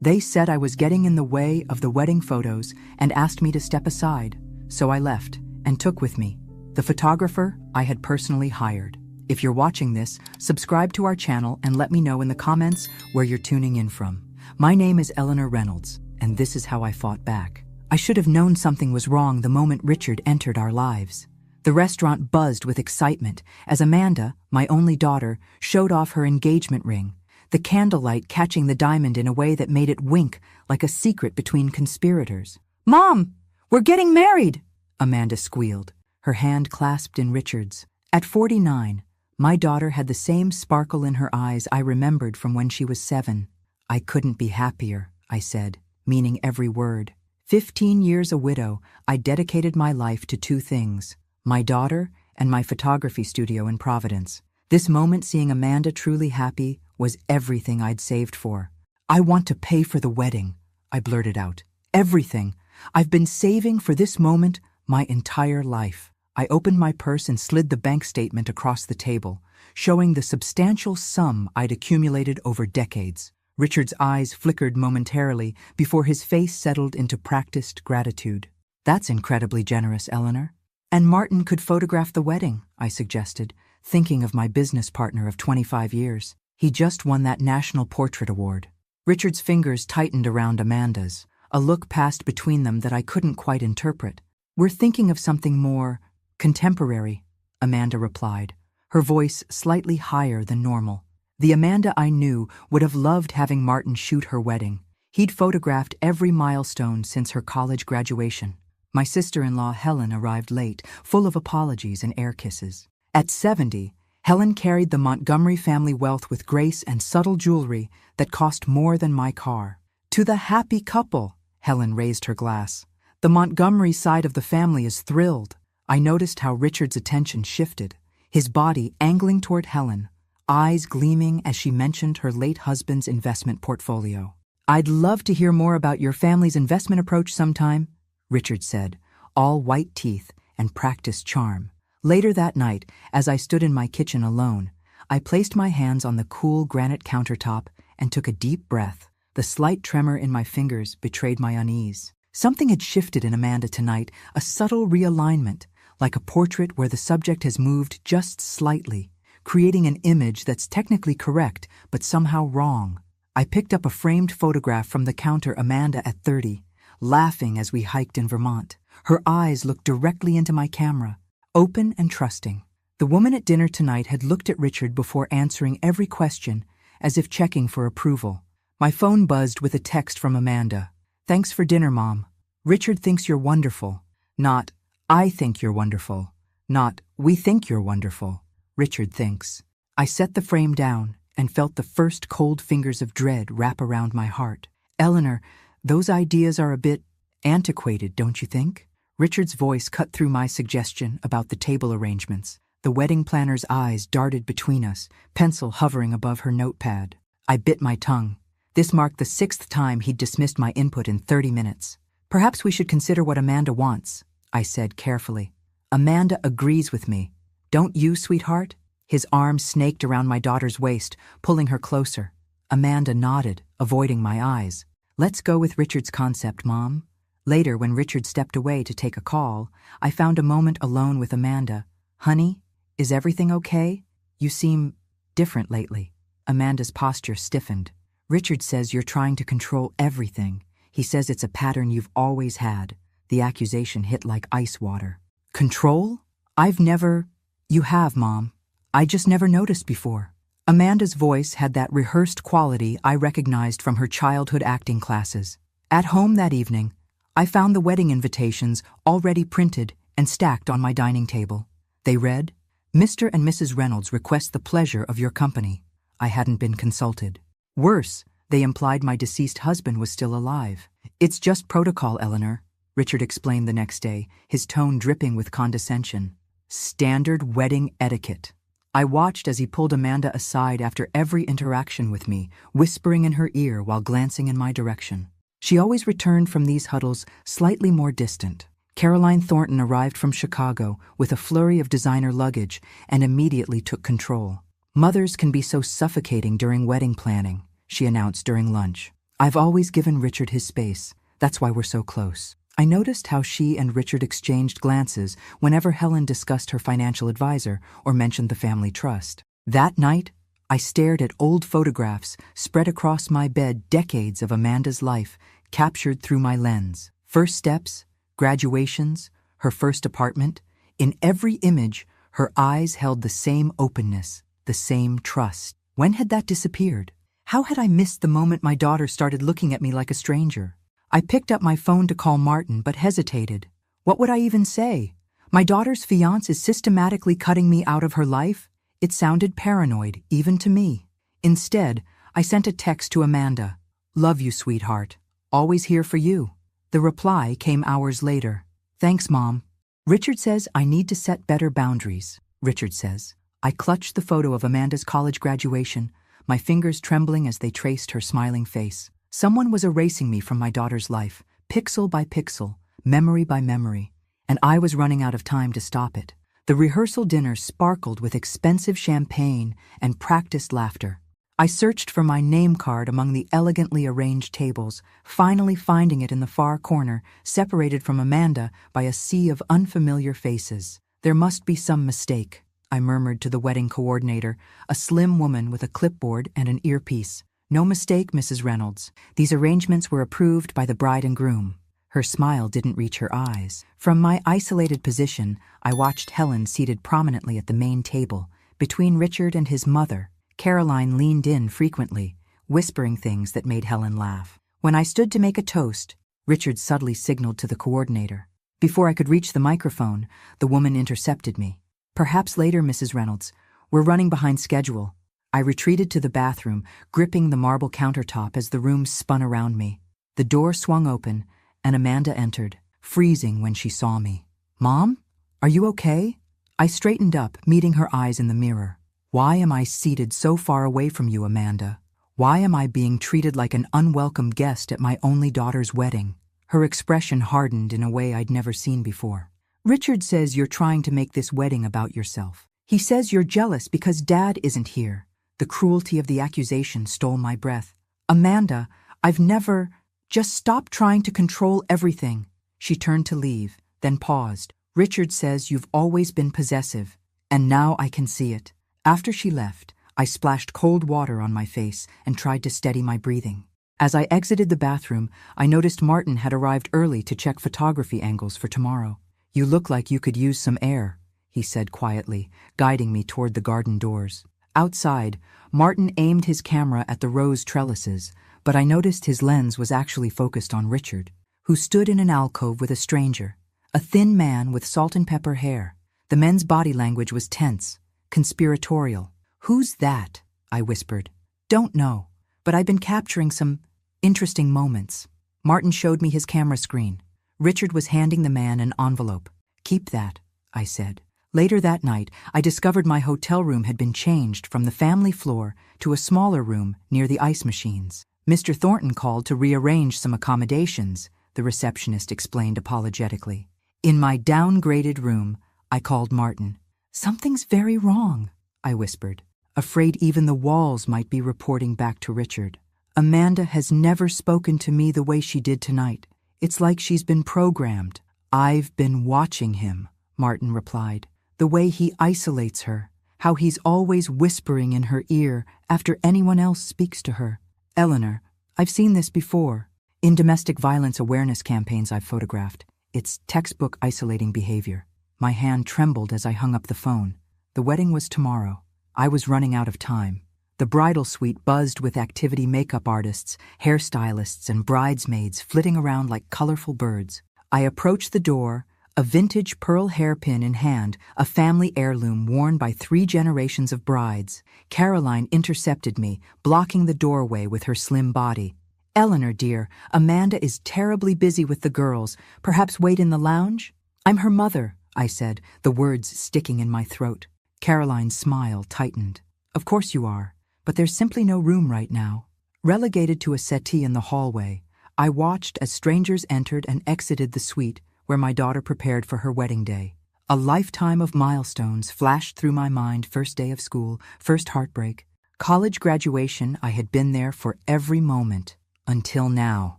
They said I was getting in the way of the wedding photos and asked me to step aside, so I left and took with me the photographer I had personally hired. If you're watching this, subscribe to our channel and let me know in the comments where you're tuning in from. My name is Eleanor Reynolds, and this is how I fought back. I should have known something was wrong the moment Richard entered our lives. The restaurant buzzed with excitement as Amanda, my only daughter, showed off her engagement ring, the candlelight catching the diamond in a way that made it wink like a secret between conspirators. "Mom, we're getting married!" Amanda squealed, her hand clasped in Richard's. At 49, my daughter had the same sparkle in her eyes I remembered from when she was 7. "I couldn't be happier," I said, meaning every word. 15 years a widow, I dedicated my life to 2 things: my daughter and my photography studio in Providence. This moment, seeing Amanda truly happy, was everything I'd saved for. "I want to pay for the wedding," I blurted out. "Everything. I've been saving for this moment my entire life." I opened my purse and slid the bank statement across the table, showing the substantial sum I'd accumulated over decades. Richard's eyes flickered momentarily before his face settled into practiced gratitude. "That's incredibly generous, Eleanor." "And Martin could photograph the wedding," I suggested, thinking of my business partner of 25 years. "He just won that National Portrait Award." Richard's fingers tightened around Amanda's. A look passed between them that I couldn't quite interpret. "We're thinking of something more contemporary," Amanda replied, her voice slightly higher than normal. The Amanda I knew would have loved having Martin shoot her wedding. He'd photographed every milestone since her college graduation. My sister-in-law Helen arrived late, full of apologies and air kisses. At 70, Helen carried the Montgomery family wealth with grace and subtle jewelry that cost more than my car. "To the happy couple," Helen raised her glass. "The Montgomery side of the family is thrilled." I noticed how Richard's attention shifted, his body angling toward Helen, eyes gleaming as she mentioned her late husband's investment portfolio. "I'd love to hear more about your family's investment approach sometime," Richard said, all white teeth and practiced charm. Later that night, as I stood in my kitchen alone, I placed my hands on the cool granite countertop and took a deep breath. The slight tremor in my fingers betrayed my unease. Something had shifted in Amanda tonight, a subtle realignment, like a portrait where the subject has moved just slightly, creating an image that's technically correct but somehow wrong. I picked up a framed photograph from the counter Amanda at 30, laughing as we hiked in Vermont. Her eyes looked directly into my camera, open and trusting. The woman at dinner tonight had looked at Richard before answering every question, as if checking for approval. My phone buzzed with a text from Amanda. "Thanks for dinner, Mom. Richard thinks you're wonderful." Not, "I think you're wonderful." Not, "We think you're wonderful." Richard thinks. I set the frame down and felt the first cold fingers of dread wrap around my heart. "Eleanor, those ideas are a bit antiquated, don't you think?" Richard's voice cut through my suggestion about the table arrangements. The wedding planner's eyes darted between us, pencil hovering above her notepad. I bit my tongue. This marked the 6th time he'd dismissed my input in 30 minutes. "Perhaps we should consider what Amanda wants," I said carefully. "Amanda agrees with me. Don't you, sweetheart?" His arm snaked around my daughter's waist, pulling her closer. Amanda nodded, avoiding my eyes. "Let's go with Richard's concept, Mom." Later, when Richard stepped away to take a call, I found a moment alone with Amanda. "Honey, is everything okay? You seem different lately." Amanda's posture stiffened. "Richard says you're trying to control everything. He says it's a pattern you've always had." The accusation hit like ice water. "Control? I've never—" "You have, Mom. I just never noticed before." Amanda's voice had that rehearsed quality I recognized from her childhood acting classes. At home that evening, I found the wedding invitations already printed and stacked on my dining table. They read, "Mr. and Mrs. Reynolds request the pleasure of your company." I hadn't been consulted. Worse, they implied my deceased husband was still alive. "It's just protocol, Eleanor," Richard explained the next day, his tone dripping with condescension. "Standard wedding etiquette." I watched as he pulled Amanda aside after every interaction with me, whispering in her ear while glancing in my direction. She always returned from these huddles slightly more distant. Caroline Thornton arrived from Chicago with a flurry of designer luggage and immediately took control. "Mothers can be so suffocating during wedding planning," she announced during lunch. I've always given Richard his space. That's why we're so close. I noticed how she and Richard exchanged glances whenever Helen discussed her financial advisor or mentioned the family trust. That night, I stared at old photographs spread across my bed, decades of Amanda's life captured through my lens. First steps, graduations, her first apartment. In every image, her eyes held the same openness, the same trust. When had that disappeared? How had I missed the moment my daughter started looking at me like a stranger? I picked up my phone to call Martin, but hesitated. What would I even say? My daughter's fiancé is systematically cutting me out of her life? It sounded paranoid, even to me. Instead, I sent a text to Amanda. Love you, sweetheart. Always here for you. The reply came hours later. Thanks, Mom. Richard says I need to set better boundaries, Richard says. I clutched the photo of Amanda's college graduation, my fingers trembling as they traced her smiling face. Someone was erasing me from my daughter's life, pixel by pixel, memory by memory, and I was running out of time to stop it. The rehearsal dinner sparkled with expensive champagne and practiced laughter. I searched for my name card among the elegantly arranged tables, finally finding it in the far corner, separated from Amanda by a sea of unfamiliar faces. There must be some mistake, I murmured to the wedding coordinator, a slim woman with a clipboard and an earpiece. No mistake, Mrs. Reynolds. These arrangements were approved by the bride and groom. Her smile didn't reach her eyes. From my isolated position, I watched Helen seated prominently at the main table, between Richard and his mother. Caroline leaned in frequently, whispering things that made Helen laugh. When I stood to make a toast, Richard subtly signaled to the coordinator. Before I could reach the microphone, the woman intercepted me. Perhaps later, Mrs. Reynolds. We're running behind schedule. I retreated to the bathroom, gripping the marble countertop as the room spun around me. The door swung open, and Amanda entered, freezing when she saw me. Mom? Are you okay? I straightened up, meeting her eyes in the mirror. Why am I seated so far away from you, Amanda? Why am I being treated like an unwelcome guest at my only daughter's wedding? Her expression hardened in a way I'd never seen before. Richard says you're trying to make this wedding about yourself. He says you're jealous because Dad isn't here. The cruelty of the accusation stole my breath. Amanda, I've never... Just stop trying to control everything. She turned to leave, then paused. Richard says you've always been possessive, and now I can see it. After she left, I splashed cold water on my face and tried to steady my breathing. As I exited the bathroom, I noticed Martin had arrived early to check photography angles for tomorrow. You look like you could use some air, he said quietly, guiding me toward the garden doors. Outside, Martin aimed his camera at the rose trellises, but I noticed his lens was actually focused on Richard, who stood in an alcove with a stranger, a thin man with salt and pepper hair. The men's body language was tense, conspiratorial. Who's that? I whispered. Don't know, but I've been capturing some interesting moments. Martin showed me his camera screen. Richard was handing the man an envelope. Keep that, I said. Later that night, I discovered my hotel room had been changed from the family floor to a smaller room near the ice machines. Mr. Thornton called to rearrange some accommodations, the receptionist explained apologetically. In my downgraded room, I called Martin. Something's very wrong, I whispered, afraid even the walls might be reporting back to Richard. Amanda has never spoken to me the way she did tonight. It's like she's been programmed. I've been watching him, Martin replied. The way he isolates her, how he's always whispering in her ear after anyone else speaks to her. Eleanor, I've seen this before. In domestic violence awareness campaigns I've photographed. It's textbook isolating behavior. My hand trembled as I hung up the phone. The wedding was tomorrow. I was running out of time. The bridal suite buzzed with activity makeup artists, hairstylists, and bridesmaids flitting around like colorful birds. I approached the door, a vintage pearl hairpin in hand, a family heirloom worn by 3 generations of brides. Caroline intercepted me, blocking the doorway with her slim body. Eleanor, dear, Amanda is terribly busy with the girls. Perhaps wait in the lounge? I'm her mother, I said, the words sticking in my throat. Caroline's smile tightened. Of course you are, but there's simply no room right now. Relegated to a settee in the hallway, I watched as strangers entered and exited the suite where my daughter prepared for her wedding day. A lifetime of milestones flashed through my mind. First day of school, first heartbreak. College graduation, I had been there for every moment. Until now.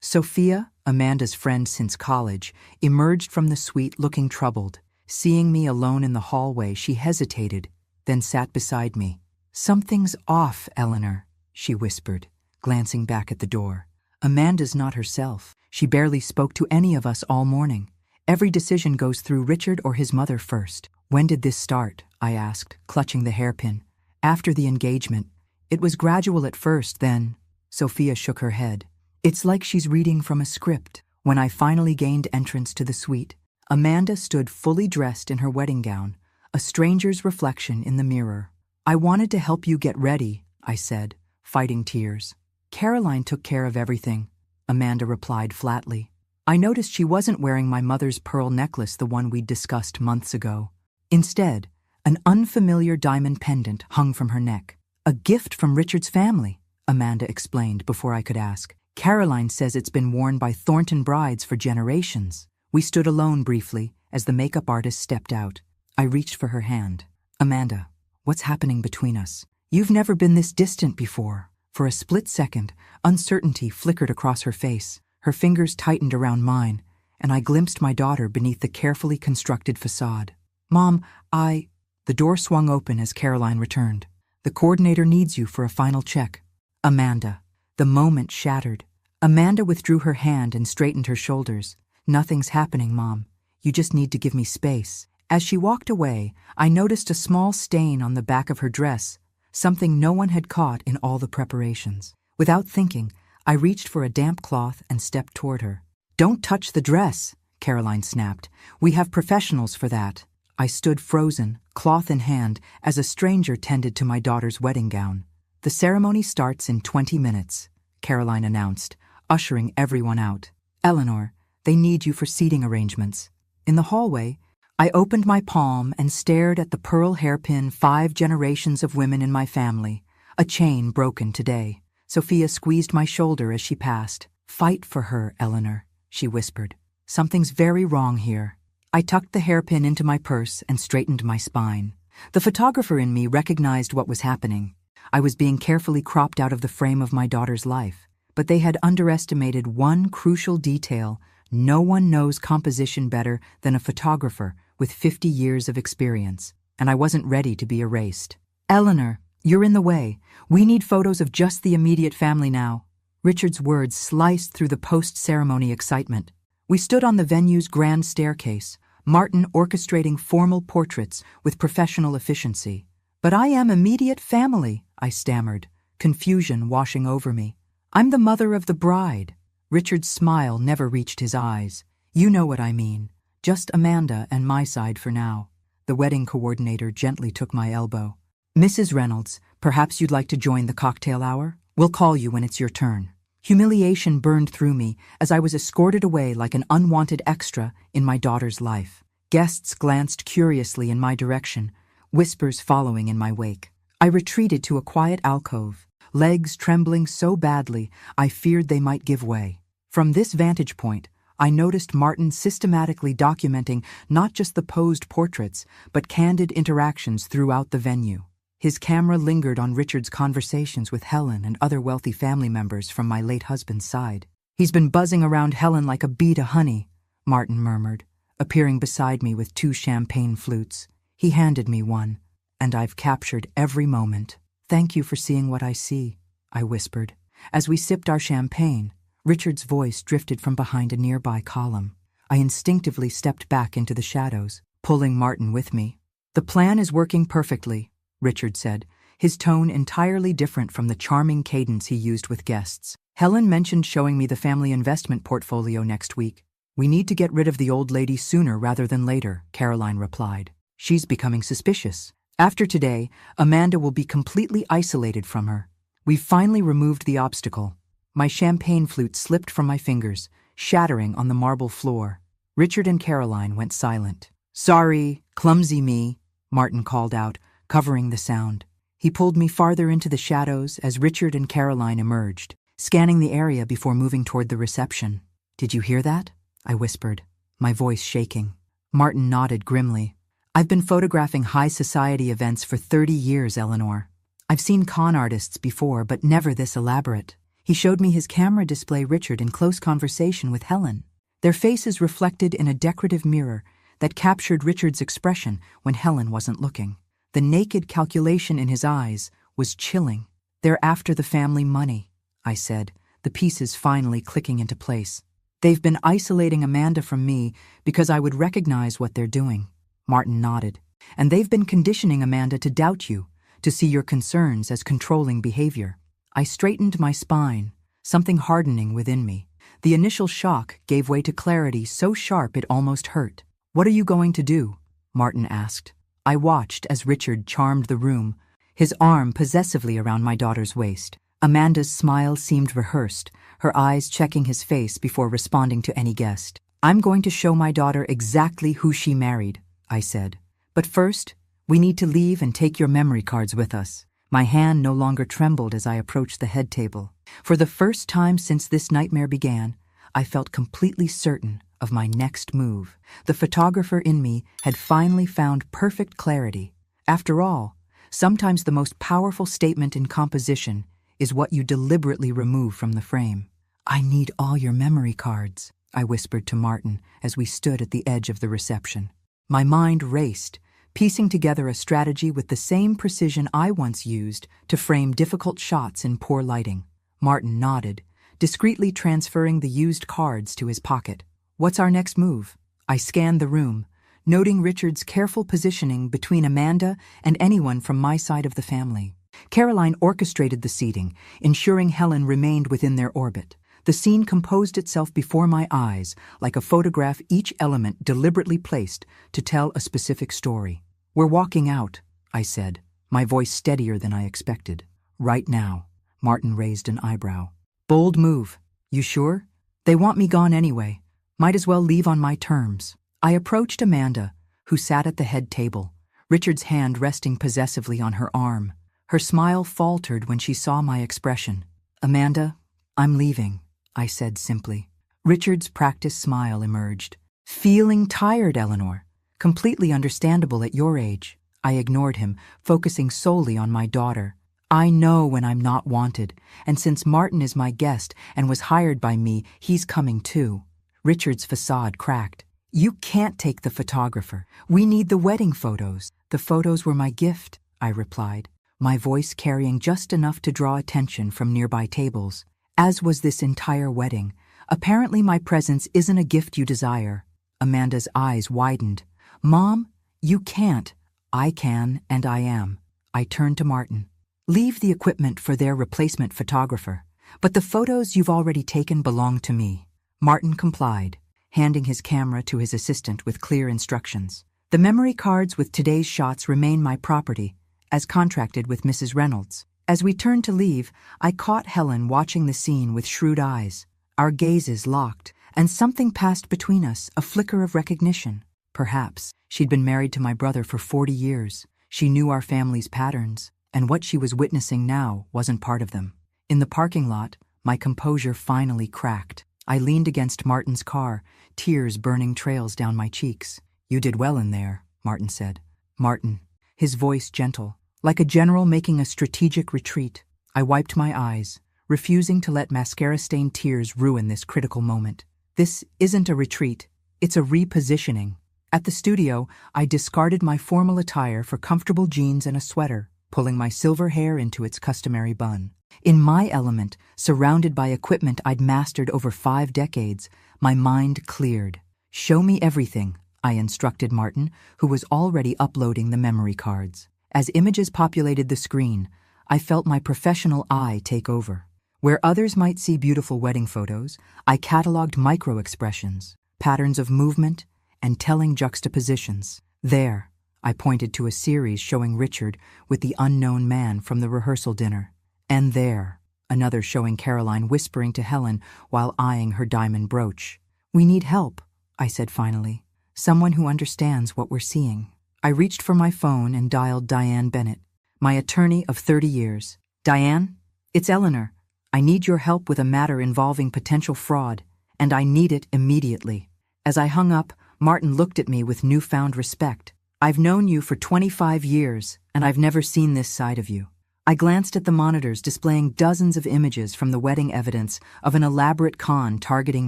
Sophia, Amanda's friend since college, emerged from the suite looking troubled. Seeing me alone in the hallway, she hesitated, then sat beside me. "Something's off, Eleanor," she whispered, glancing back at the door. "Amanda's not herself. She barely spoke to any of us all morning. Every decision goes through Richard or his mother first." "When did this start?" I asked, clutching the hairpin. "After the engagement. It was gradual at first, then." Sophia shook her head. "It's like she's reading from a script." When I finally gained entrance to the suite, Amanda stood fully dressed in her wedding gown, a stranger's reflection in the mirror. "I wanted to help you get ready," I said, fighting tears. "Caroline took care of everything," Amanda replied flatly. "I noticed she wasn't wearing my mother's pearl necklace, the one we'd discussed months ago. Instead, an unfamiliar diamond pendant hung from her neck. A gift from Richard's family," Amanda explained before I could ask. "Caroline says it's been worn by Thornton brides for generations." We stood alone briefly as the makeup artist stepped out. I reached for her hand. "Amanda, what's happening between us? You've never been this distant before." For a split second, uncertainty flickered across her face. Her fingers tightened around mine, and I glimpsed my daughter beneath the carefully constructed facade. "Mom, The door swung open as Caroline returned. "The coordinator needs you for a final check." "Amanda." The moment shattered. Amanda withdrew her hand and straightened her shoulders. "Nothing's happening, Mom. You just need to give me space." As she walked away, I noticed a small stain on the back of her dress, something no one had caught in all the preparations. Without thinking, I reached for a damp cloth and stepped toward her. "Don't touch the dress," Caroline snapped. "We have professionals for that." I stood frozen, cloth in hand, as a stranger tended to my daughter's wedding gown. "The ceremony starts in 20 minutes, Caroline announced, ushering everyone out. "Eleanor, they need you for seating arrangements." In the hallway, I opened my palm and stared at the pearl hairpin 5 generations of women in my family, a chain broken today. Sophia squeezed my shoulder as she passed. "Fight for her, Eleanor," she whispered. "Something's very wrong here." I tucked the hairpin into my purse and straightened my spine. The photographer in me recognized what was happening. I was being carefully cropped out of the frame of my daughter's life, but they had underestimated one crucial detail. No one knows composition better than a photographer with 50 years of experience, and I wasn't ready to be erased. "Eleanor, you're in the way. We need photos of just the immediate family now." Richard's words sliced through the post-ceremony excitement. We stood on the venue's grand staircase, Martin orchestrating formal portraits with professional efficiency. "But I am immediate family," I stammered, confusion washing over me. "I'm the mother of the bride." Richard's smile never reached his eyes. "You know what I mean. Just Amanda and my side for now." The wedding coordinator gently took my elbow. "Mrs. Reynolds, perhaps you'd like to join the cocktail hour? We'll call you when it's your turn." Humiliation burned through me as I was escorted away like an unwanted extra in my daughter's life. Guests glanced curiously in my direction, whispers following in my wake. I retreated to a quiet alcove, legs trembling so badly I feared they might give way. From this vantage point, I noticed Martin systematically documenting not just the posed portraits, but candid interactions throughout the venue. His camera lingered on Richard's conversations with Helen and other wealthy family members from my late husband's side. "He's been buzzing around Helen like a bee to honey," Martin murmured, appearing beside me with 2 champagne flutes. He handed me one, and I've captured every moment. "Thank you for seeing what I see," I whispered. As we sipped our champagne, Richard's voice drifted from behind a nearby column. I instinctively stepped back into the shadows, pulling Martin with me. "The plan is working perfectly," Richard said, his tone entirely different from the charming cadence he used with guests. "Helen mentioned showing me the family investment portfolio next week. We need to get rid of the old lady sooner rather than later," Caroline replied. "She's becoming suspicious. After today, Amanda will be completely isolated from her. We've finally removed the obstacle." My champagne flute slipped from my fingers, shattering on the marble floor. Richard and Caroline went silent. "Sorry, clumsy me," Martin called out, covering the sound. He pulled me farther into the shadows as Richard and Caroline emerged, scanning the area before moving toward the reception. "Did you hear that?" I whispered, my voice shaking. Martin nodded grimly. "I've been photographing high society events for 30 years, Eleanor. I've seen con artists before, but never this elaborate." He showed me his camera display Richard in close conversation with Helen, their faces reflected in a decorative mirror that captured Richard's expression when Helen wasn't looking. The naked calculation in his eyes was chilling. "They're after the family money," I said, the pieces finally clicking into place. "They've been isolating Amanda from me because I would recognize what they're doing." Martin nodded. "And they've been conditioning Amanda to doubt you, to see your concerns as controlling behavior." I straightened my spine, something hardening within me. The initial shock gave way to clarity so sharp it almost hurt. "What are you going to do?" Martin asked. I watched as Richard charmed the room, his arm possessively around my daughter's waist. Amanda's smile seemed rehearsed, her eyes checking his face before responding to any guest. "I'm going to show my daughter exactly who she married," I said. "But first, we need to leave and take your memory cards with us." My hand no longer trembled as I approached the head table. For the first time since this nightmare began, I felt completely certain of my next move. The photographer in me had finally found perfect clarity. After all, sometimes the most powerful statement in composition is what you deliberately remove from the frame. "I need all your memory cards," I whispered to Martin as we stood at the edge of the reception. My mind raced, piecing together a strategy with the same precision I once used to frame difficult shots in poor lighting. Martin nodded, discreetly transferring the used cards to his pocket. "What's our next move?" I scanned the room, noting Richard's careful positioning between Amanda and anyone from my side of the family. Caroline orchestrated the seating, ensuring Helen remained within their orbit. The scene composed itself before my eyes, like a photograph, each element deliberately placed to tell a specific story. "We're walking out," I said, my voice steadier than I expected. "Right now." Martin raised an eyebrow. "Bold move. You sure? They want me gone anyway. Might as well leave on my terms." I approached Amanda, who sat at the head table, Richard's hand resting possessively on her arm. Her smile faltered when she saw my expression. "Amanda, I'm leaving," I said simply. Richard's practiced smile emerged. "Feeling tired, Eleanor? Completely understandable at your age." I ignored him, focusing solely on my daughter. "I know when I'm not wanted, and since Martin is my guest and was hired by me, he's coming too." Richard's facade cracked. "You can't take the photographer. We need the wedding photos." "The photos were my gift," I replied, my voice carrying just enough to draw attention from nearby tables. "As was this entire wedding. Apparently my presence isn't a gift you desire." Amanda's eyes widened. "Mom, you can't." "I can, and I am." I turned to Martin. "Leave the equipment for their replacement photographer, but the photos you've already taken belong to me." Martin complied, handing his camera to his assistant with clear instructions. "The memory cards with today's shots remain my property, as contracted with Mrs. Reynolds." As we turned to leave, I caught Helen watching the scene with shrewd eyes. Our gazes locked, and something passed between us, a flicker of recognition. Perhaps she'd been married to my brother for 40 years. She knew our family's patterns, and what she was witnessing now wasn't part of them. In the parking lot, my composure finally cracked. I leaned against Martin's car, tears burning trails down my cheeks. "You did well in there," Martin said. "Martin," his voice gentle, like a general making a strategic retreat. I wiped my eyes, refusing to let mascara-stained tears ruin this critical moment. "This isn't a retreat, it's a repositioning." At the studio, I discarded my formal attire for comfortable jeans and a sweater, pulling my silver hair into its customary bun. In my element, surrounded by equipment I'd mastered over 5 decades, my mind cleared. "Show me everything," I instructed Martin, who was already uploading the memory cards. As images populated the screen, I felt my professional eye take over. Where others might see beautiful wedding photos, I cataloged micro-expressions, patterns of movement, and telling juxtapositions. "There," I pointed to a series showing Richard with the unknown man from the rehearsal dinner. "And there," another showing Caroline whispering to Helen while eyeing her diamond brooch. "We need help," I said finally. "Someone who understands what we're seeing." I reached for my phone and dialed Diane Bennett, my attorney of 30 years. "Diane, it's Eleanor. I need your help with a matter involving potential fraud, and I need it immediately." As I hung up, Martin looked at me with newfound respect. "I've known you for 25 years, and I've never seen this side of you. I glanced at the monitors displaying dozens of images from the wedding evidence of an elaborate con targeting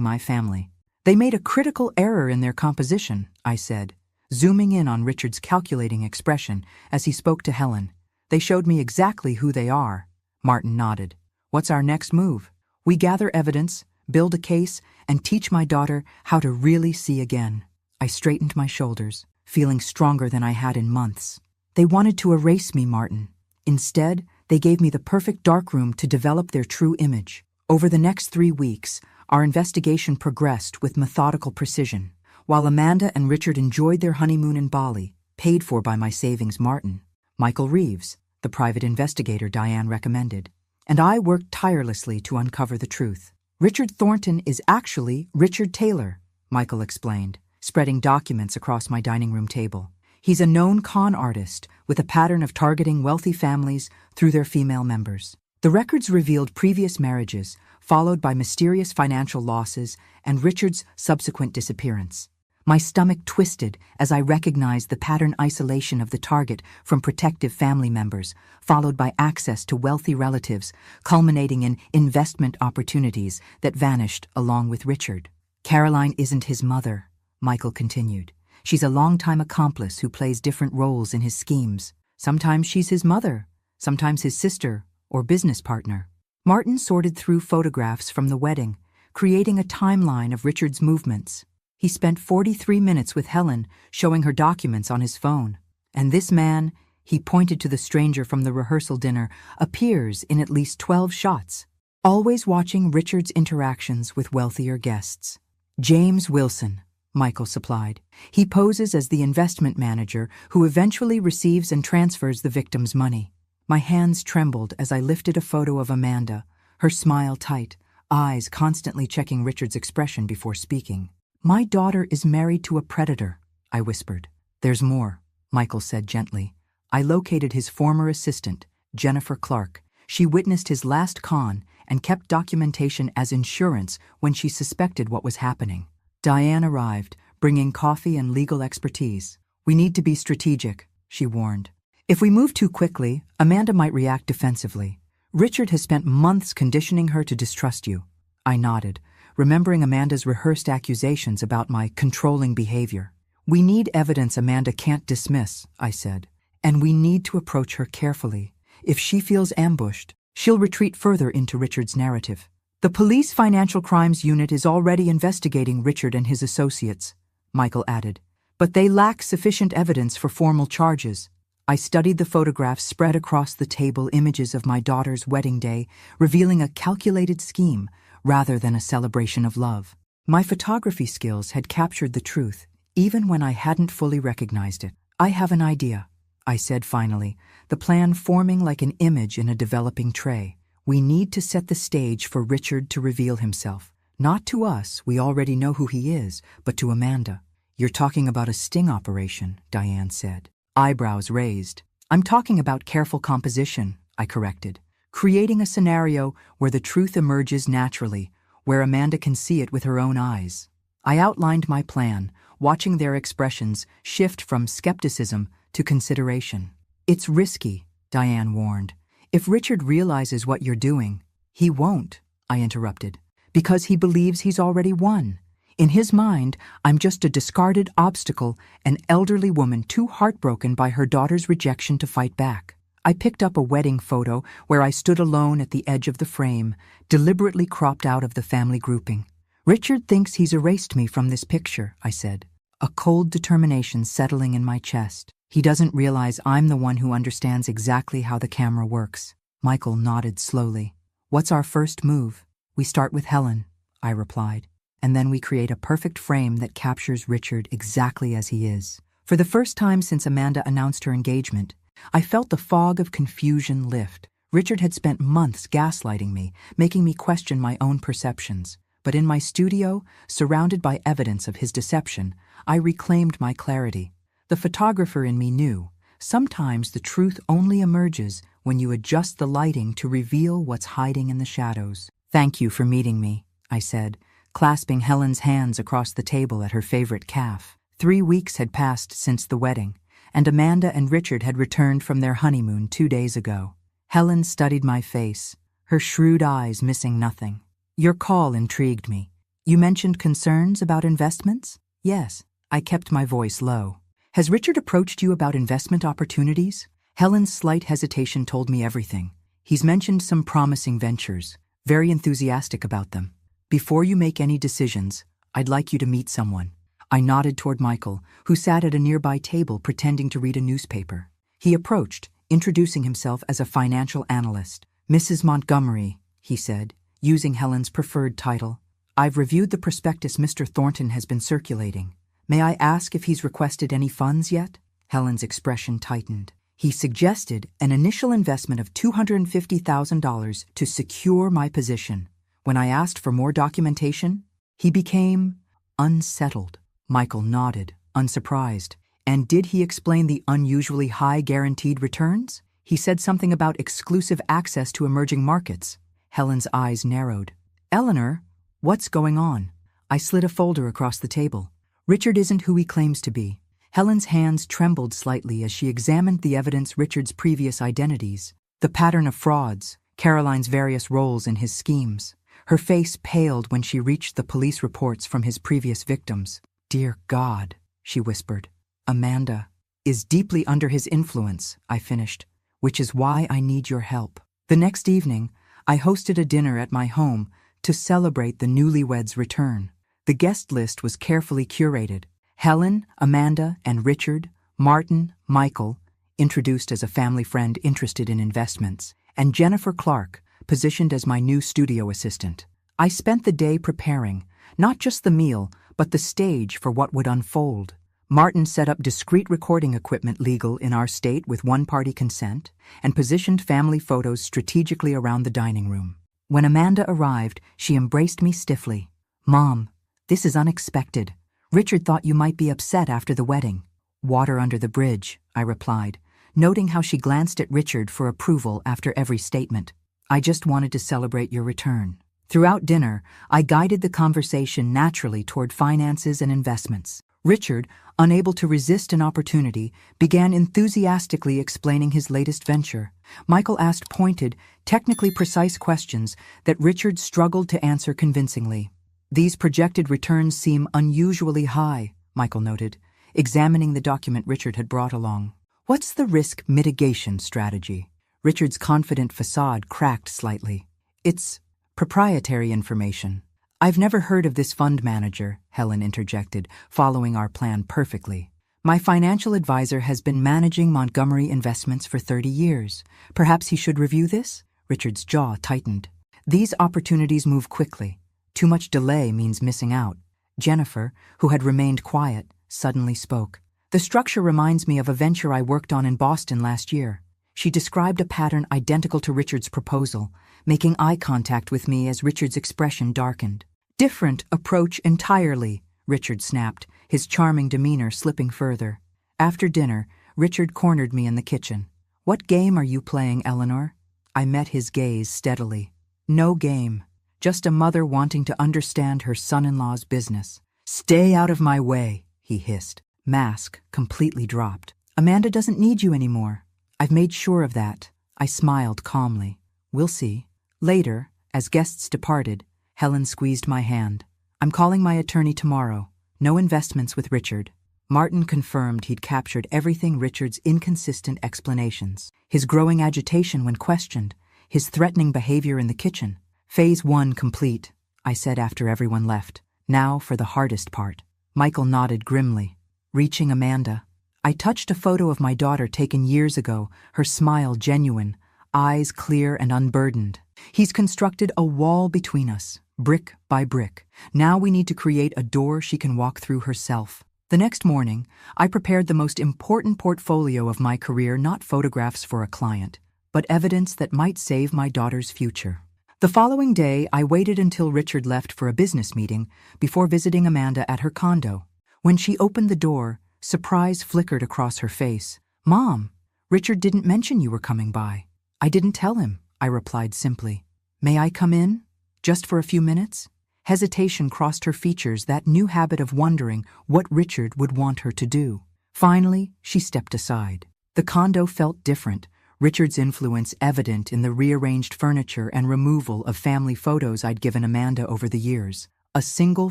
my family. They made a critical error in their composition, I said, zooming in on Richard's calculating expression as he spoke to Helen. They showed me exactly who they are. Martin nodded. What's our next move? We gather evidence, build a case, and teach my daughter how to really see again. I straightened my shoulders, feeling stronger than I had in months. They wanted to erase me, Martin. Instead, they gave me the perfect darkroom to develop their true image. Over the next 3 weeks, our investigation progressed with methodical precision. While Amanda and Richard enjoyed their honeymoon in Bali, paid for by my savings, Martin, Michael Reeves, the private investigator Diane recommended, and I worked tirelessly to uncover the truth. Richard Thornton is actually Richard Taylor, Michael explained, spreading documents across my dining room table. He's a known con artist with a pattern of targeting wealthy families through their female members. The records revealed previous marriages, followed by mysterious financial losses and Richard's subsequent disappearance. My stomach twisted as I recognized the pattern isolation of the target from protective family members, followed by access to wealthy relatives, culminating in investment opportunities that vanished along with Richard. Caroline isn't his mother, Michael continued. She's a longtime accomplice who plays different roles in his schemes. Sometimes she's his mother, sometimes his sister or business partner. Martin sorted through photographs from the wedding, creating a timeline of Richard's movements. He spent 43 minutes with Helen, showing her documents on his phone. And this man, he pointed to the stranger from the rehearsal dinner, appears in at least 12 shots, always watching Richard's interactions with wealthier guests. James Wilson, Michael supplied. He poses as the investment manager who eventually receives and transfers the victim's money. My hands trembled as I lifted a photo of Amanda, her smile tight, eyes constantly checking Richard's expression before speaking. My daughter is married to a predator, I whispered. There's more, Michael said gently. I located his former assistant, Jennifer Clark. She witnessed his last con and kept documentation as insurance when she suspected what was happening. Diane arrived, bringing coffee and legal expertise. We need to be strategic, she warned. If we move too quickly, Amanda might react defensively. Richard has spent months conditioning her to distrust you. I nodded, remembering Amanda's rehearsed accusations about my controlling behavior. We need evidence Amanda can't dismiss, I said, and we need to approach her carefully. If she feels ambushed, she'll retreat further into Richard's narrative. The police financial crimes unit is already investigating Richard and his associates, Michael added, but they lack sufficient evidence for formal charges. I studied the photographs spread across the table, images of my daughter's wedding day, revealing a calculated scheme rather than a celebration of love. My photography skills had captured the truth, even when I hadn't fully recognized it. I have an idea, I said finally, the plan forming like an image in a developing tray. We need to set the stage for Richard to reveal himself. Not to us, we already know who he is, but to Amanda. You're talking about a sting operation, Diane said. Eyebrows raised. I'm talking about careful composition, I corrected. Creating a scenario where the truth emerges naturally, where Amanda can see it with her own eyes. I outlined my plan, watching their expressions shift from skepticism to consideration. It's risky, Diane warned. If Richard realizes what you're doing, he won't, I interrupted, because he believes he's already won. In his mind, I'm just a discarded obstacle, an elderly woman too heartbroken by her daughter's rejection to fight back. I picked up a wedding photo where I stood alone at the edge of the frame, deliberately cropped out of the family grouping. Richard thinks he's erased me from this picture, I said, a cold determination settling in my chest. He doesn't realize I'm the one who understands exactly how the camera works. Michael nodded slowly. What's our first move? We start with Helen, I replied, and then we create a perfect frame that captures Richard exactly as he is. For the first time since Amanda announced her engagement, I felt the fog of confusion lift. Richard had spent months gaslighting me, making me question my own perceptions. But in my studio, surrounded by evidence of his deception, I reclaimed my clarity. The photographer in me knew, sometimes the truth only emerges when you adjust the lighting to reveal what's hiding in the shadows. Thank you for meeting me, I said, clasping Helen's hands across the table at her favorite calf. 3 weeks had passed since the wedding, and Amanda and Richard had returned from their honeymoon 2 days ago. Helen studied my face, her shrewd eyes missing nothing. Your call intrigued me. You mentioned concerns about investments? Yes. I kept my voice low. Has Richard approached you about investment opportunities? Helen's slight hesitation told me everything. He's mentioned some promising ventures, very enthusiastic about them. Before you make any decisions, I'd like you to meet someone. I nodded toward Michael, who sat at a nearby table pretending to read a newspaper. He approached, introducing himself as a financial analyst. Mrs. Montgomery, he said, using Helen's preferred title. I've reviewed the prospectus Mr. Thornton has been circulating. May I ask if he's requested any funds yet? Helen's expression tightened. He suggested an initial investment of $250,000 to secure my position. When I asked for more documentation, he became unsettled. Michael nodded, unsurprised. And did he explain the unusually high guaranteed returns? He said something about exclusive access to emerging markets. Helen's eyes narrowed. Eleanor, what's going on? I slid a folder across the table. Richard isn't who he claims to be. Helen's hands trembled slightly as she examined the evidence Richard's previous identities, the pattern of frauds, Caroline's various roles in his schemes. Her face paled when she reached the police reports from his previous victims. Dear God, she whispered. Amanda is deeply under his influence, I finished, which is why I need your help. The next evening, I hosted a dinner at my home to celebrate the newlyweds' return. The guest list was carefully curated. Helen, Amanda, and Richard, Martin, Michael, introduced as a family friend interested in investments, and Jennifer Clark, positioned as my new studio assistant. I spent the day preparing, not just the meal, but the stage for what would unfold. Martin set up discreet recording equipment legal in our state with one-party consent and positioned family photos strategically around the dining room. When Amanda arrived, she embraced me stiffly. Mom, this is unexpected. Richard thought you might be upset after the wedding. Water under the bridge, I replied, noting how she glanced at Richard for approval after every statement. I just wanted to celebrate your return. Throughout dinner, I guided the conversation naturally toward finances and investments. Richard, unable to resist an opportunity, began enthusiastically explaining his latest venture. Michael asked pointed, technically precise questions that Richard struggled to answer convincingly. These projected returns seem unusually high, Michael noted, examining the document Richard had brought along. What's the risk mitigation strategy? Richard's confident facade cracked slightly. It's proprietary information. I've never heard of this fund manager, Helen interjected, following our plan perfectly. My financial advisor has been managing Montgomery Investments for 30 years. Perhaps he should review this? Richard's jaw tightened. These opportunities move quickly. Too much delay means missing out. Jennifer, who had remained quiet, suddenly spoke. The structure reminds me of a venture I worked on in Boston last year. She described a pattern identical to Richard's proposal, making eye contact with me as Richard's expression darkened. Different approach entirely, Richard snapped, his charming demeanor slipping further. After dinner, Richard cornered me in the kitchen. What game are you playing, Eleanor? I met his gaze steadily. No game. Just a mother wanting to understand her son-in-law's business. Stay out of my way, he hissed. Mask completely dropped. Amanda doesn't need you anymore. I've made sure of that. I smiled calmly. We'll see. Later, as guests departed, Helen squeezed my hand. I'm calling my attorney tomorrow. No investments with Richard. Martin confirmed he'd captured everything Richard's inconsistent explanations, his growing agitation when questioned, his threatening behavior in the kitchen. Phase 1 complete, I said after everyone left. Now for the hardest part. Michael nodded grimly. Reaching Amanda. I touched a photo of my daughter taken years ago, her smile genuine, eyes clear and unburdened. He's constructed a wall between us, brick by brick. Now we need to create a door she can walk through herself. The next morning, I prepared the most important portfolio of my career, not photographs for a client, but evidence that might save my daughter's future. The following day, I waited until Richard left for a business meeting before visiting Amanda at her condo. When she opened the door, surprise flickered across her face. Mom, Richard didn't mention you were coming by. I didn't tell him, I replied simply. May I come in? Just for a few minutes? Hesitation crossed her features, that new habit of wondering what Richard would want her to do. Finally, she stepped aside. The condo felt different, Richard's influence evident in the rearranged furniture and removal of family photos I'd given Amanda over the years. A single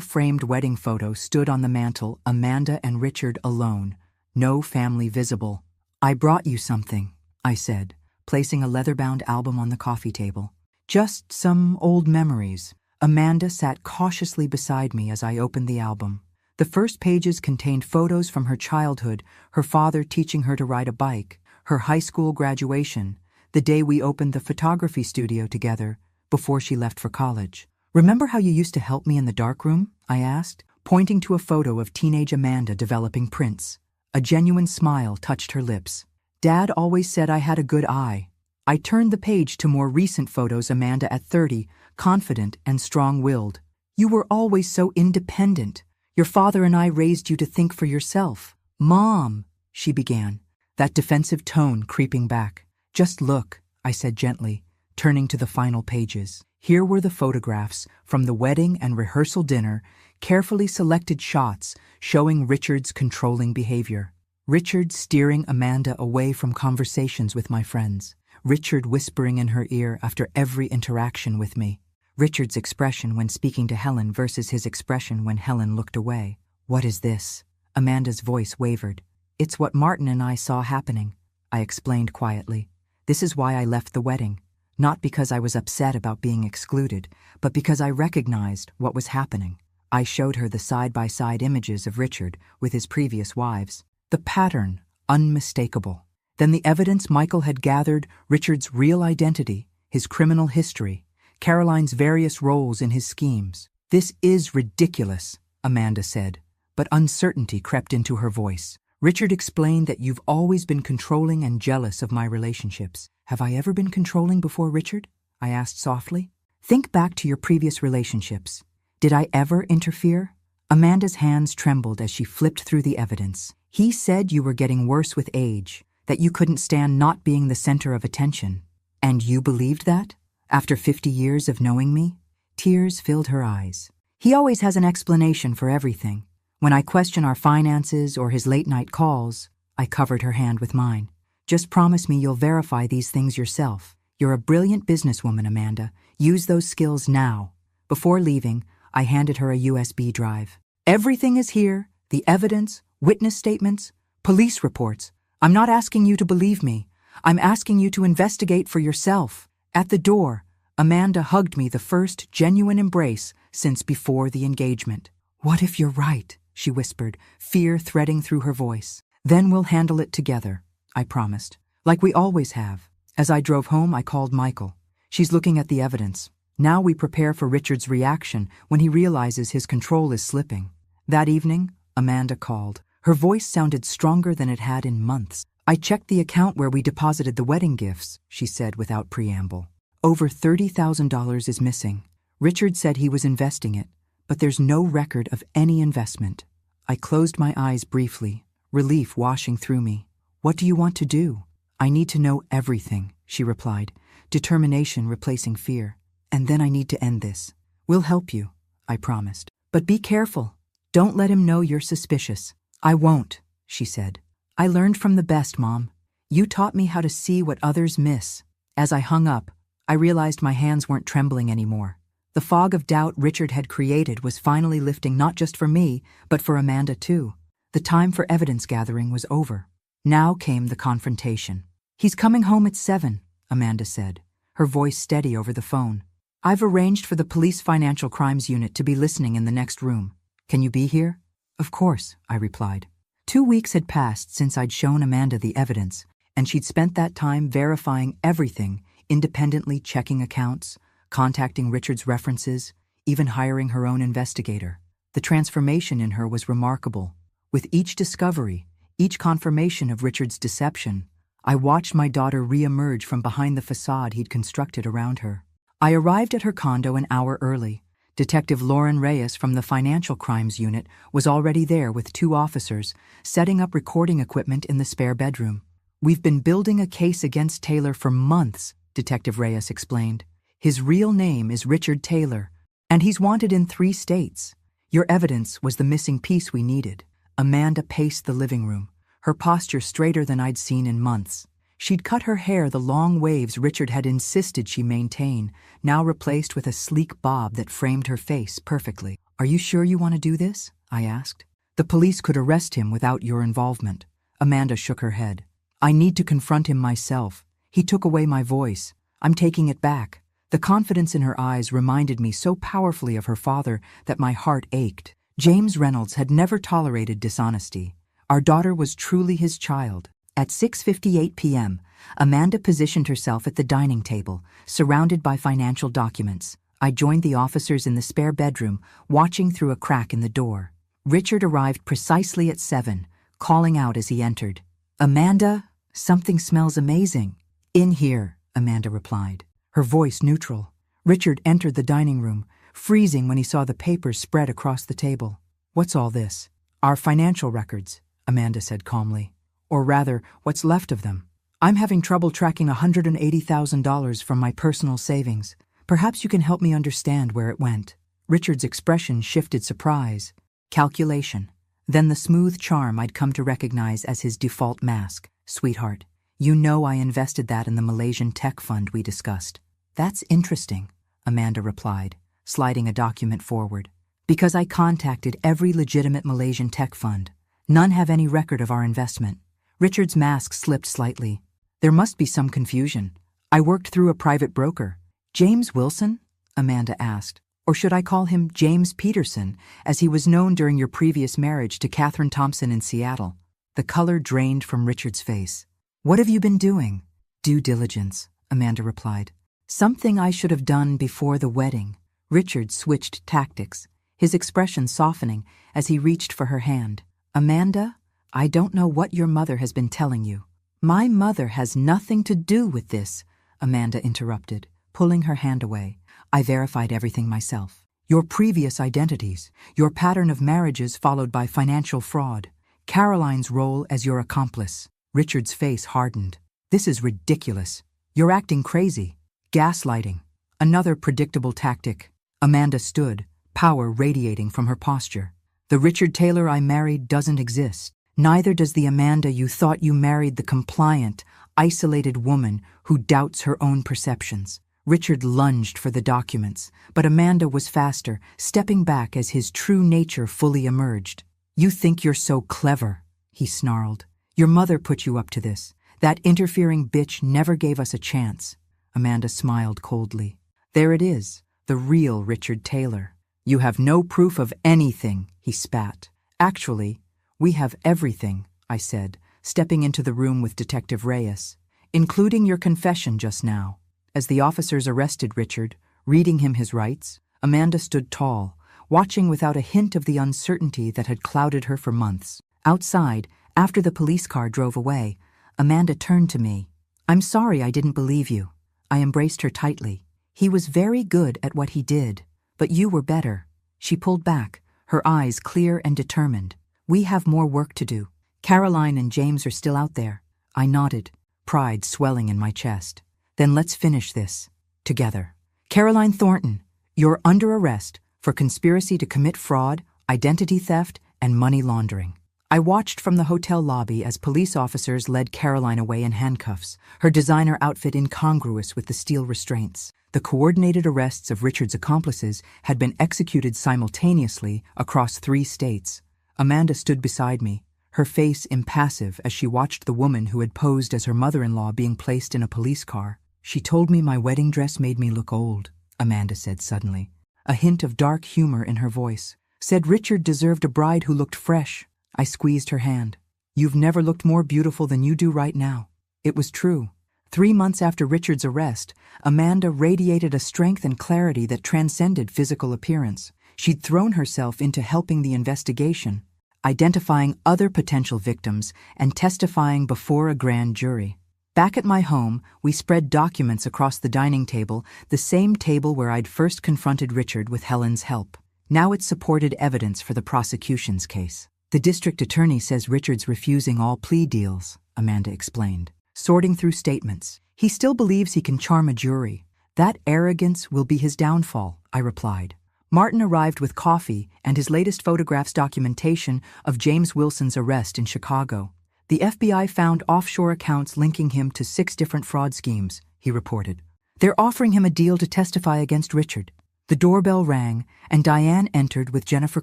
framed wedding photo stood on the mantel, Amanda and Richard alone, no family visible. "I brought you something," I said, placing a leather-bound album on the coffee table. "Just some old memories." Amanda sat cautiously beside me as I opened the album. The first pages contained photos from her childhood, her father teaching her to ride a bike, her high school graduation, the day we opened the photography studio together before she left for college. "Remember how you used to help me in the darkroom?" I asked, pointing to a photo of teenage Amanda developing prints. A genuine smile touched her lips. "Dad always said I had a good eye." I turned the page to more recent photos, Amanda at 30, confident and strong-willed. "You were always so independent. Your father and I raised you to think for yourself." "Mom," she began, that defensive tone creeping back. "Just look," I said gently, turning to the final pages. Here were the photographs from the wedding and rehearsal dinner, carefully selected shots showing Richard's controlling behavior. Richard steering Amanda away from conversations with my friends. Richard whispering in her ear after every interaction with me. Richard's expression when speaking to Helen versus his expression when Helen looked away. "What is this?" Amanda's voice wavered. "It's what Martin and I saw happening," I explained quietly. "This is why I left the wedding. Not because I was upset about being excluded, but because I recognized what was happening." I showed her the side-by-side images of Richard with his previous wives. The pattern, unmistakable. Then the evidence Michael had gathered, Richard's real identity, his criminal history, Caroline's various roles in his schemes. "This is ridiculous," Amanda said, but uncertainty crept into her voice. "Richard explained that you've always been controlling and jealous of my relationships." "Have I ever been controlling before, Richard?" I asked softly. "Think back to your previous relationships. Did I ever interfere?" Amanda's hands trembled as she flipped through the evidence. "He said you were getting worse with age, that you couldn't stand not being the center of attention. And you believed that? After 50 years of knowing me?" Tears filled her eyes. "He always has an explanation for everything. When I question our finances or his late-night calls," I covered her hand with mine. "Just promise me you'll verify these things yourself. You're a brilliant businesswoman, Amanda. Use those skills now." Before leaving, I handed her a USB drive. "Everything is here, the evidence, witness statements, police reports. I'm not asking you to believe me. I'm asking you to investigate for yourself." At the door, Amanda hugged me, the first genuine embrace since before the engagement. "What if you're right?" she whispered, fear threading through her voice. "Then we'll handle it together," I promised, "like we always have." As I drove home, I called Michael. "She's looking at the evidence. Now we prepare for Richard's reaction when he realizes his control is slipping." That evening, Amanda called. Her voice sounded stronger than it had in months. "I checked the account where we deposited the wedding gifts," she said without preamble. "Over $30,000 is missing. Richard said he was investing it, but there's no record of any investment." I closed my eyes briefly, relief washing through me. "What do you want to do?" "I need to know everything," she replied, determination replacing fear. "And then I need to end this." "We'll help you," I promised. "But be careful. Don't let him know you're suspicious." "I won't," she said. "I learned from the best, Mom. You taught me how to see what others miss." As I hung up, I realized my hands weren't trembling anymore. The fog of doubt Richard had created was finally lifting, not just for me, but for Amanda too. The time for evidence gathering was over. Now came the confrontation. "He's coming home at 7, Amanda said, her voice steady over the phone. "I've arranged for the police financial crimes unit to be listening in the next room. Can you be here?" "Of course," I replied. 2 weeks had passed since I'd shown Amanda the evidence, and she'd spent that time verifying everything, independently checking accounts, contacting Richard's references, even hiring her own investigator. The transformation in her was remarkable. With each discovery, each confirmation of Richard's deception, I watched my daughter re-emerge from behind the facade he'd constructed around her. I arrived at her condo an hour early. Detective Lauren Reyes from the Financial Crimes Unit was already there with 2 officers, setting up recording equipment in the spare bedroom. "We've been building a case against Taylor for months," Detective Reyes explained. "His real name is Richard Taylor, and he's wanted in 3 states. Your evidence was the missing piece we needed." Amanda paced the living room, her posture straighter than I'd seen in months. She'd cut her hair the long waves Richard had insisted she maintain, now replaced with a sleek bob that framed her face perfectly. "Are you sure you want to do this?" I asked. "The police could arrest him without your involvement." Amanda shook her head. "I need to confront him myself. He took away my voice. I'm taking it back." The confidence in her eyes reminded me so powerfully of her father that my heart ached. James Reynolds had never tolerated dishonesty. Our daughter was truly his child. At 6:58 p.m., Amanda positioned herself at the dining table, surrounded by financial documents. I joined the officers in the spare bedroom, watching through a crack in the door. Richard arrived precisely at 7, calling out as he entered. "Amanda, something smells amazing." "In here," Amanda replied, her voice neutral. Richard entered the dining room, freezing when he saw the papers spread across the table. "What's all this?" "Our financial records," Amanda said calmly. "Or rather, what's left of them. I'm having trouble tracking $180,000 from my personal savings. Perhaps you can help me understand where it went." Richard's expression shifted surprise, calculation, then the smooth charm I'd come to recognize as his default mask. "Sweetheart, you know I invested that in the Malaysian tech fund we discussed." "That's interesting," Amanda replied, sliding a document forward. "Because I contacted every legitimate Malaysian tech fund. None have any record of our investment." Richard's mask slipped slightly. "There must be some confusion. I worked through a private broker." "James Wilson?" Amanda asked. "Or should I call him James Peterson, as he was known during your previous marriage to Catherine Thompson in Seattle?" The color drained from Richard's face. "What have you been doing?" "Due diligence," Amanda replied. "Something I should have done before the wedding." Richard switched tactics, his expression softening as he reached for her hand. "Amanda, I don't know what your mother has been telling you." "My mother has nothing to do with this," Amanda interrupted, pulling her hand away. "I verified everything myself. Your previous identities, your pattern of marriages followed by financial fraud, Caroline's role as your accomplice." Richard's face hardened. "This is ridiculous. You're acting crazy." "Gaslighting. Another predictable tactic." Amanda stood, power radiating from her posture. "The Richard Taylor I married doesn't exist. Neither does the Amanda you thought you married, the compliant, isolated woman who doubts her own perceptions." Richard lunged for the documents, but Amanda was faster, stepping back as his true nature fully emerged. "You think you're so clever," he snarled. "Your mother put you up to this. That interfering bitch never gave us a chance." Amanda smiled coldly. "There it is, the real Richard Taylor." "You have no proof of anything," he spat. "Actually, we have everything," I said, stepping into the room with Detective Reyes, "including your confession just now." As the officers arrested Richard, reading him his rights, Amanda stood tall, watching without a hint of the uncertainty that had clouded her for months. Outside, after the police car drove away, Amanda turned to me. "I'm sorry I didn't believe you." I embraced her tightly. "He was very good at what he did, but you were better." She pulled back, her eyes clear and determined. "We have more work to do. Caroline and James are still out there." I nodded, pride swelling in my chest. "Then let's finish this. Together. Caroline Thornton, you're under arrest for conspiracy to commit fraud, identity theft, and money laundering." I watched from the hotel lobby as police officers led Caroline away in handcuffs, her designer outfit incongruous with the steel restraints. The coordinated arrests of Richard's accomplices had been executed simultaneously across 3 states. Amanda stood beside me, her face impassive as she watched the woman who had posed as her mother-in-law being placed in a police car. "She told me my wedding dress made me look old," Amanda said suddenly, a hint of dark humor in her voice. "Said Richard deserved a bride who looked fresh." I squeezed her hand. "You've never looked more beautiful than you do right now." It was true. 3 months after Richard's arrest, Amanda radiated a strength and clarity that transcended physical appearance. She'd thrown herself into helping the investigation, identifying other potential victims, and testifying before a grand jury. Back at my home, we spread documents across the dining table, the same table where I'd first confronted Richard with Helen's help. Now it supported evidence for the prosecution's case. "The district attorney says Richard's refusing all plea deals," Amanda explained, sorting through statements. "He still believes he can charm a jury. That arrogance will be his downfall," I replied. Martin arrived with coffee and his latest photographs documentation of James Wilson's arrest in Chicago. The FBI found offshore accounts linking him to 6 different fraud schemes, he reported. They're offering him a deal to testify against Richard. The doorbell rang, and Diane entered with Jennifer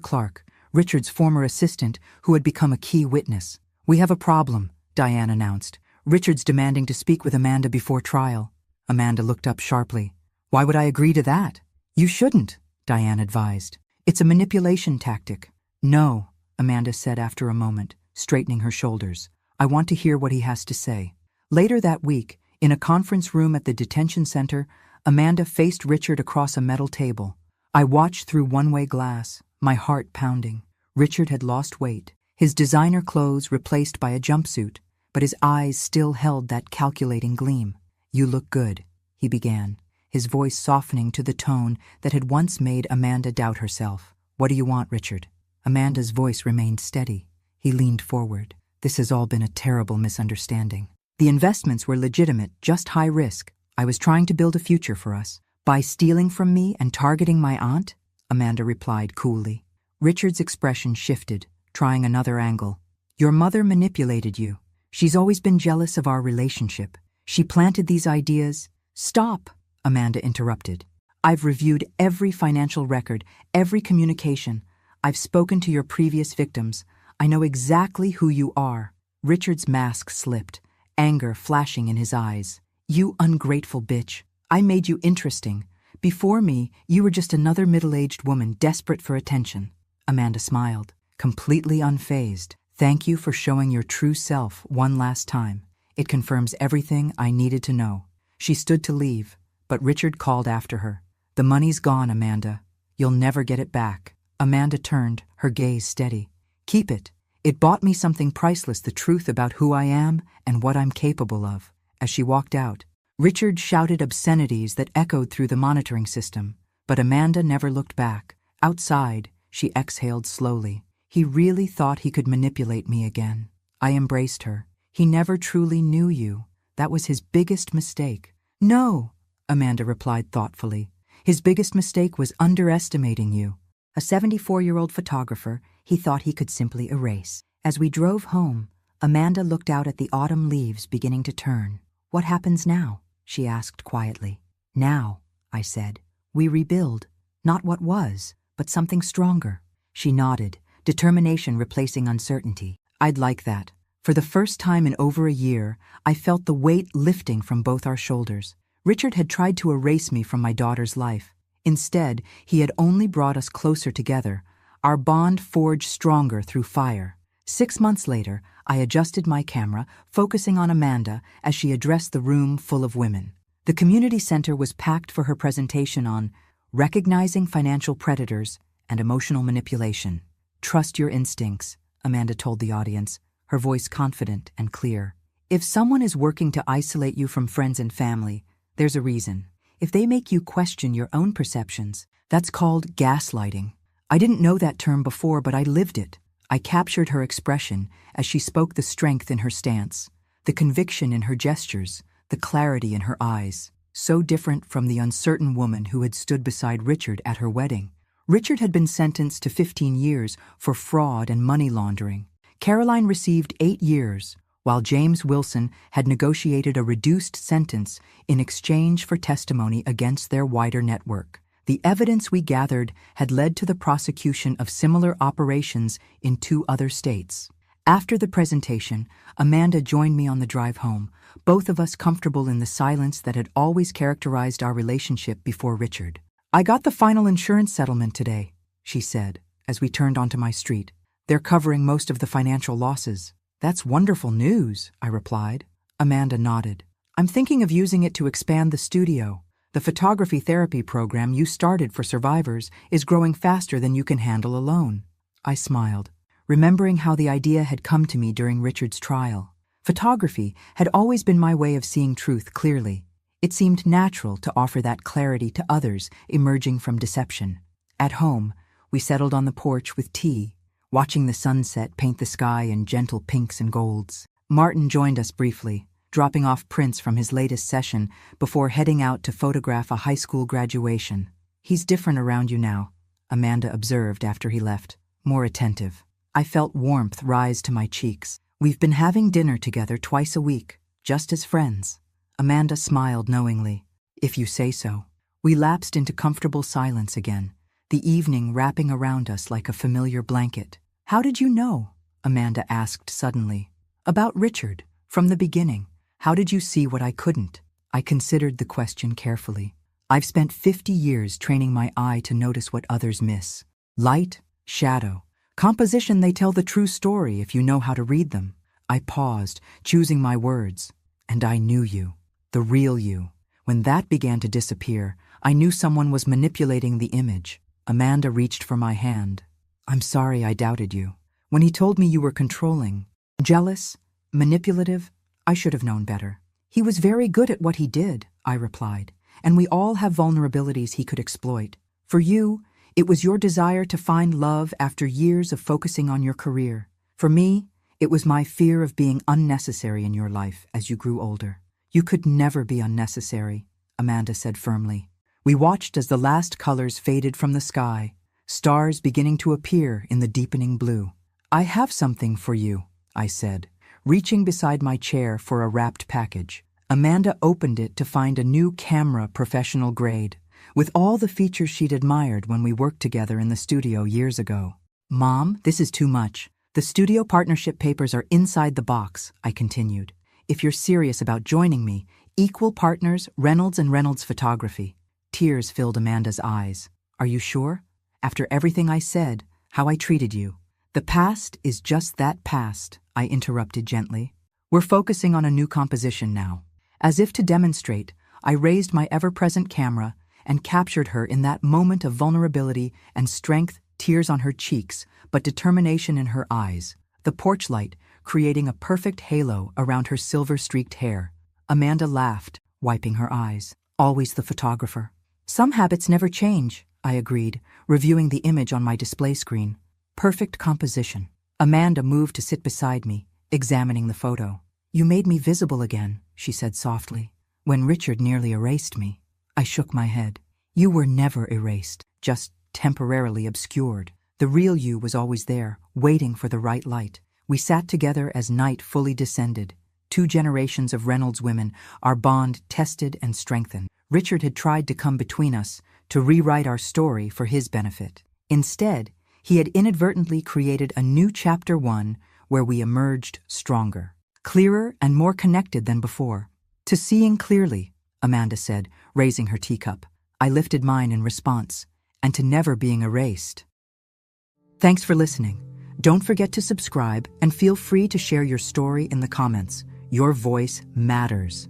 Clark, Richard's former assistant, who had become a key witness. "We have a problem," Diane announced. "Richard's demanding to speak with Amanda before trial." Amanda looked up sharply. "Why would I agree to that?" "You shouldn't," Diane advised. "It's a manipulation tactic." "No," Amanda said after a moment, straightening her shoulders. "I want to hear what he has to say." Later that week, in a conference room at the detention center, Amanda faced Richard across a metal table. I watched through one-way glass, my heart pounding. Richard had lost weight, his designer clothes replaced by a jumpsuit, but his eyes still held that calculating gleam. "You look good," he began, his voice softening to the tone that had once made Amanda doubt herself. "What do you want, Richard?" Amanda's voice remained steady. He leaned forward. "This has all been a terrible misunderstanding. The investments were legitimate, just high risk. I was trying to build a future for us. By stealing from me and targeting my aunt?" Amanda replied coolly. Richard's expression shifted, trying another angle. "Your mother manipulated you. She's always been jealous of our relationship. She planted these ideas." "Stop," Amanda interrupted. "I've reviewed every financial record, every communication. I've spoken to your previous victims. I know exactly who you are." Richard's mask slipped, anger flashing in his eyes. "You ungrateful bitch. I made you interesting. Before me, you were just another middle-aged woman desperate for attention." Amanda smiled, completely unfazed. "Thank you for showing your true self one last time. It confirms everything I needed to know." She stood to leave, but Richard called after her. "The money's gone, Amanda. You'll never get it back." Amanda turned, her gaze steady. "Keep it. It bought me something priceless, the truth about who I am and what I'm capable of." As she walked out, Richard shouted obscenities that echoed through the monitoring system, but Amanda never looked back. Outside, she exhaled slowly. He really thought he could manipulate me again. I embraced her. "He never truly knew you. That was his biggest mistake." "No," Amanda replied thoughtfully. "His biggest mistake was underestimating you." A 74-year-old photographer he thought he could simply erase. As we drove home, Amanda looked out at the autumn leaves beginning to turn. "What happens now?" she asked quietly. "Now," I said, "we rebuild. Not what was, but something stronger." She nodded, determination replacing uncertainty. "I'd like that." For the first time in over a year, I felt the weight lifting from both our shoulders. Richard had tried to erase me from my daughter's life. Instead, he had only brought us closer together, our bond forged stronger through fire. 6 months later, I adjusted my camera, focusing on Amanda as she addressed the room full of women. The community center was packed for her presentation on recognizing financial predators and emotional manipulation. "Trust your instincts," Amanda told the audience, her voice confident and clear. "If someone is working to isolate you from friends and family, there's a reason. If they make you question your own perceptions, that's called gaslighting." I didn't know that term before, but I lived it. I captured her expression as she spoke, the strength in her stance, the conviction in her gestures, the clarity in her eyes. So different from the uncertain woman who had stood beside Richard at her wedding. Richard had been sentenced to 15 years for fraud and money laundering. Caroline received 8 years, while James Wilson had negotiated a reduced sentence in exchange for testimony against their wider network. The evidence we gathered had led to the prosecution of similar operations in 2 other states. After the presentation, Amanda joined me on the drive home, both of us comfortable in the silence that had always characterized our relationship before Richard. "I got the final insurance settlement today," she said, as we turned onto my street. "They're covering most of the financial losses." "That's wonderful news," I replied. Amanda nodded. "I'm thinking of using it to expand the studio. The photography therapy program you started for survivors is growing faster than you can handle alone." I smiled, remembering how the idea had come to me during Richard's trial. Photography had always been my way of seeing truth clearly. It seemed natural to offer that clarity to others emerging from deception. At home, we settled on the porch with tea, watching the sunset paint the sky in gentle pinks and golds. Martin joined us briefly, dropping off prints from his latest session before heading out to photograph a high school graduation. "He's different around you now," Amanda observed after he left, more attentive. I felt warmth rise to my cheeks. We've been having dinner together twice a week, just as friends. Amanda smiled knowingly. If you say so. We lapsed into comfortable silence again, the evening wrapping around us like a familiar blanket. How did you know? Amanda asked suddenly. About Richard, from the beginning. How did you see what I couldn't? I considered the question carefully. I've spent 50 years training my eye to notice what others miss. Light, shadow, composition, they tell the true story if you know how to read them. I paused, choosing my words. And I knew you. The real you. When that began to disappear, I knew someone was manipulating the image. Amanda reached for my hand. I'm sorry I doubted you. When he told me you were controlling, jealous, manipulative, I should have known better. He was very good at what he did, I replied, and we all have vulnerabilities he could exploit. For you, it was your desire to find love after years of focusing on your career. For me, it was my fear of being unnecessary in your life as you grew older. You could never be unnecessary, Amanda said firmly. We watched as the last colors faded from the sky, stars beginning to appear in the deepening blue. I have something for you, I said, reaching beside my chair for a wrapped package. Amanda opened it to find a new camera, professional grade, with all the features she'd admired when we worked together in the studio years ago. Mom, this is too much. The studio partnership papers are inside the box, I continued. If you're serious about joining me, equal partners, Reynolds and Reynolds Photography. Tears filled Amanda's eyes. Are you sure? After everything I said, how I treated you. The past is just that past, I interrupted gently. We're focusing on a new composition now. As if to demonstrate, I raised my ever-present camera and captured her in that moment of vulnerability and strength, tears on her cheeks, but determination in her eyes. The porch light creating a perfect halo around her silver-streaked hair. Amanda laughed, wiping her eyes. Always the photographer. Some habits never change, I agreed, reviewing the image on my display screen. Perfect composition. Amanda moved to sit beside me, examining the photo. You made me visible again, she said softly. When Richard nearly erased me, I shook my head. You were never erased, just temporarily obscured. The real you was always there, waiting for the right light. We sat together as night fully descended. 2 generations of Reynolds women, our bond tested and strengthened. Richard had tried to come between us, to rewrite our story for his benefit. Instead, he had inadvertently created a new chapter 1 where we emerged stronger, clearer and more connected than before. To seeing clearly, Amanda said, raising her teacup. I lifted mine in response, and to never being erased. Thanks for listening. Don't forget to subscribe and feel free to share your story in the comments. Your voice matters.